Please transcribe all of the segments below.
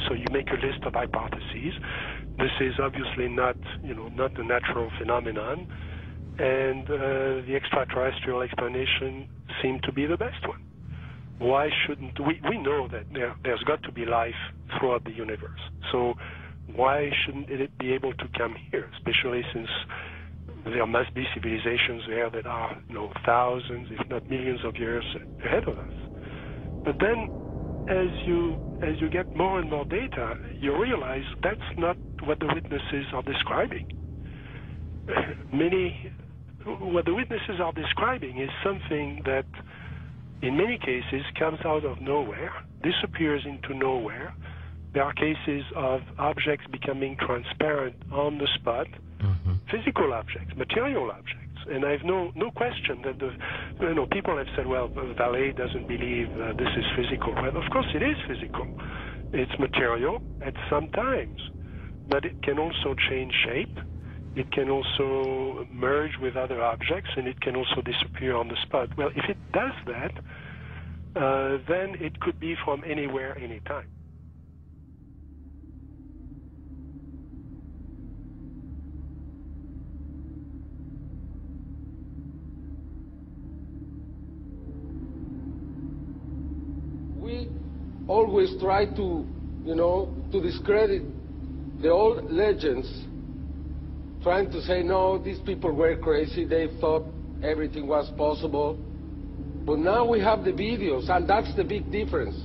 So you make a list of hypotheses. This is obviously not, not a natural phenomenon, and the extraterrestrial explanation seemed to be the best one. Why shouldn't we know that there's got to be life throughout the universe? So why shouldn't it be able to come here, especially since there must be civilizations there that are thousands, if not millions of years ahead of us? But then as you get more and more data, you realize that's not what the witnesses are describing. What the witnesses are describing is something that in many cases comes out of nowhere, disappears into nowhere. There are cases of objects becoming transparent on the spot, physical objects, material objects. And I have no question that people have said, well, Vallée doesn't believe this is physical. Well, of course it is physical. It's material at some times, but it can also change shape. It can also merge with other objects, and it can also disappear on the spot. Well, if it does that, then it could be from anywhere, anytime. We always try to, to discredit the old legends, trying to say, no, these people were crazy, they thought everything was possible. But now we have the videos, and that's the big difference.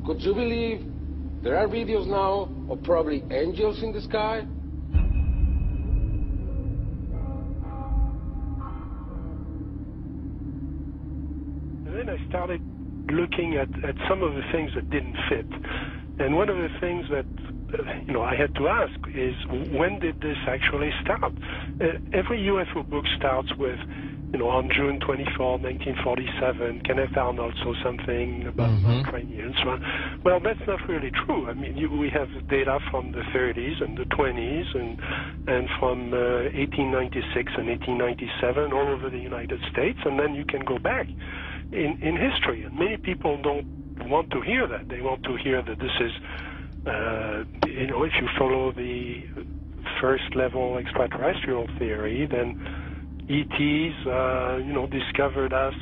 Could you believe there are videos now of probably angels in the sky? And then I started looking at some of the things that didn't fit. And one of the things that I had to ask is, when did this actually start? Every UFO book starts with, on June 24, 1947, Kenneth Arnold saw something about Ukrainians. Well, that's not really true. I mean, we have data from the 30s and the 20s and from 1896 and 1897 all over the United States, and then you can go back in history. And many people don't want to hear that. They want to hear that this is if you follow the first level extraterrestrial theory, then ETs, discovered us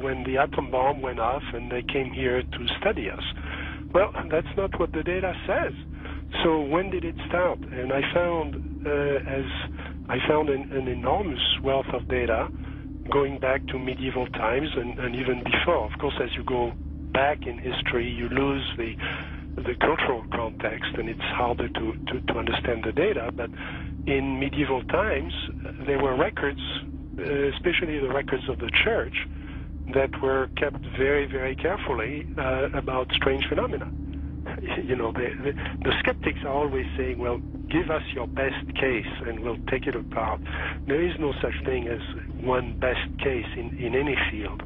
when the atom bomb went off and they came here to study us. Well, that's not what the data says. So when did it start? And I found an enormous wealth of data going back to medieval times and even before. Of course, as you go back in history, you lose the cultural context, and it's harder to understand the data. But in medieval times, there were records, especially the records of the church, that were kept very, very carefully about strange phenomena. The skeptics are always saying, well, give us your best case and we'll take it apart. There is no such thing as one best case in any field.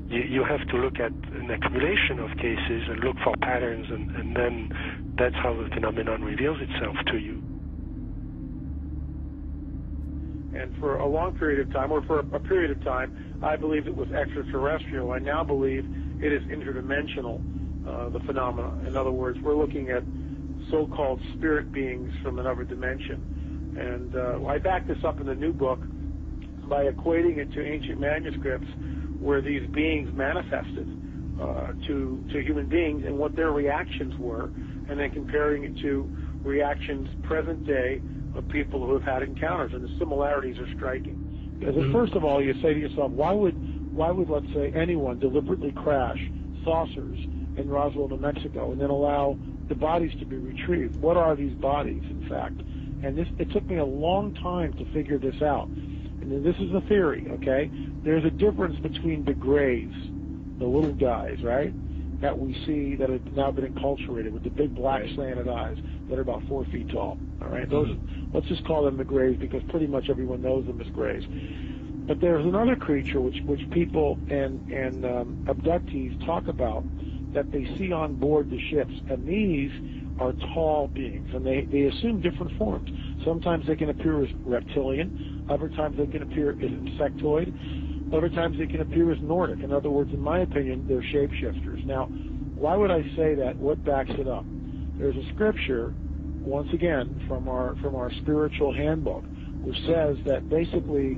You have to look at an accumulation of cases and look for patterns, and then that's how the phenomenon reveals itself to you. And for a long period of time, or for a period of time, I believed it was extraterrestrial. I now believe it is interdimensional, the phenomena. In other words, we're looking at so-called spirit beings from another dimension. And I back this up in the new book by equating it to ancient manuscripts where these beings manifested to human beings and what their reactions were, and then comparing it to reactions present day of people who have had encounters, and the similarities are striking. Because first of all, you say to yourself, why would let's say anyone deliberately crash saucers in Roswell, New Mexico, and then allow the bodies to be retrieved? What are these bodies, in fact? And it took me a long time to figure this out. And this is a theory, okay? There's a difference between the grays, the little guys, right, that we see that have now been enculturated with the big black slanted eyes that are about 4 feet tall, all right? Those, let's just call them the grays because pretty much everyone knows them as grays. But there's another creature which people and abductees talk about that they see on board the ships, and these are tall beings, and they assume different forms. Sometimes they can appear as reptilian, other times they can appear as insectoid, other times they can appear as Nordic. In other words, in my opinion, they're shapeshifters. Now, why would I say that? What backs it up? there's a scripture, once again, from our spiritual handbook, which says that basically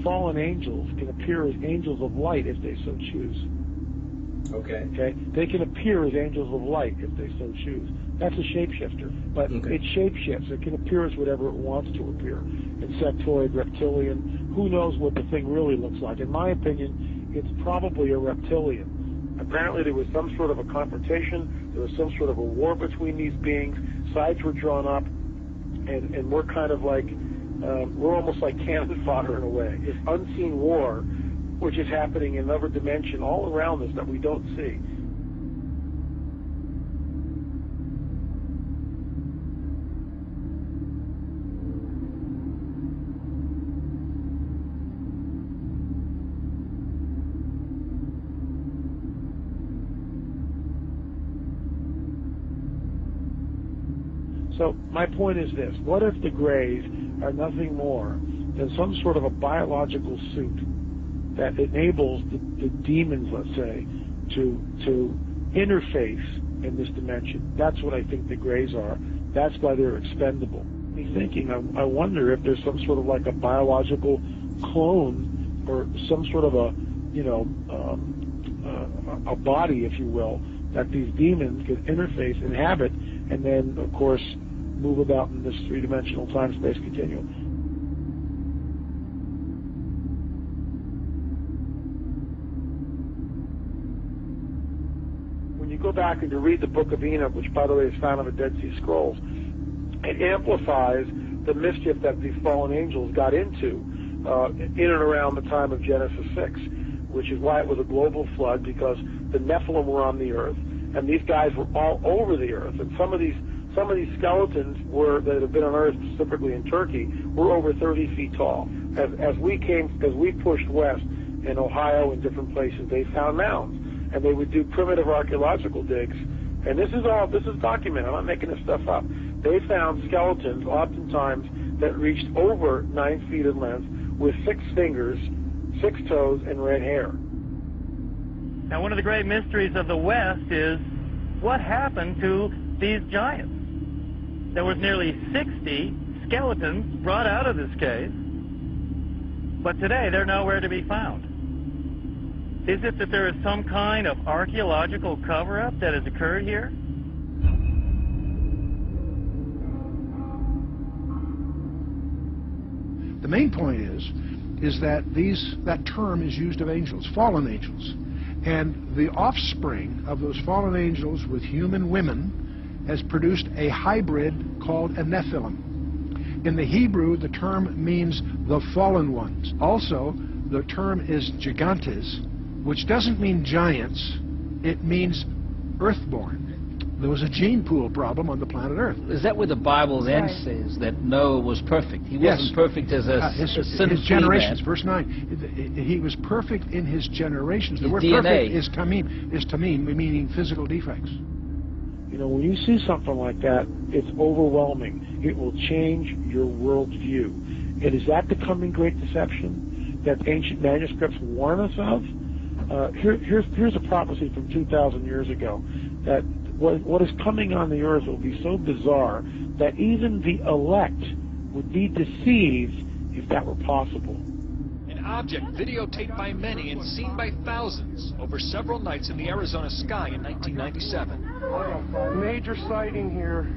fallen angels can appear as angels of light if they so choose. Okay? They can appear as angels of light if they so choose. That's a shapeshifter, but it shapeshifts. It can appear as whatever it wants to appear. Insectoid, reptilian, who knows what the thing really looks like. In my opinion, it's probably a reptilian. Apparently there was some sort of a confrontation, there was some sort of a war between these beings, sides were drawn up, and we're kind of like, we're almost like cannon fodder in a way. This unseen war, which is happening in another dimension all around us that we don't see. So my point is this: what if the Greys are nothing more than some sort of a biological suit that enables the demons, let's say, to interface in this dimension? That's what I think the Greys are. That's why they're expendable. Me thinking, I wonder if there's some sort of like a biological clone or some sort of a, you know, a body, if you will, that these demons could interface, inhabit, and then, of course, move about in this three-dimensional time-space continuum. When you go back and you read the Book of Enoch, which, by the way, is found on the Dead Sea Scrolls, it amplifies the mischief that these fallen angels got into in and around the time of Genesis 6, which is why it was a global flood, because the Nephilim were on the earth, and these guys were all over the earth, and some of these skeletons that have been unearthed, specifically in Turkey, were over 30 feet tall. As we pushed west in Ohio and different places, they found mounds, and they would do primitive archaeological digs. And this is documented. I'm not making this stuff up. They found skeletons, oftentimes, that reached over 9 feet in length, with 6 fingers, 6 toes, and red hair. Now, one of the great mysteries of the West is what happened to these giants. There was nearly 60 skeletons brought out of this cave, but today they're nowhere to be found. Is it that there is some kind of archaeological cover-up that has occurred here? The main point is that that term is used of angels, fallen angels. And the offspring of those fallen angels with human women has produced a hybrid called a Nephilim. In the Hebrew, the term means the fallen ones. Also, the term is gigantes, which doesn't mean giants, it means earthborn. There was a gene pool problem on the planet Earth. Is that where the Bible then says that Noah was perfect? He wasn't perfect as his generations. Man. Verse 9. He was perfect in his generations. The word DNA. Perfect is tamim, meaning physical defects. You know, when you see something like that, it's overwhelming. It will change your worldview. And is that the coming great deception that ancient manuscripts warn us of? Here's a prophecy from 2,000 years ago, that what is coming on the earth will be so bizarre that even the elect would be deceived if that were possible. An object videotaped by many and seen by thousands over several nights in the Arizona sky in 1997. Major sighting here.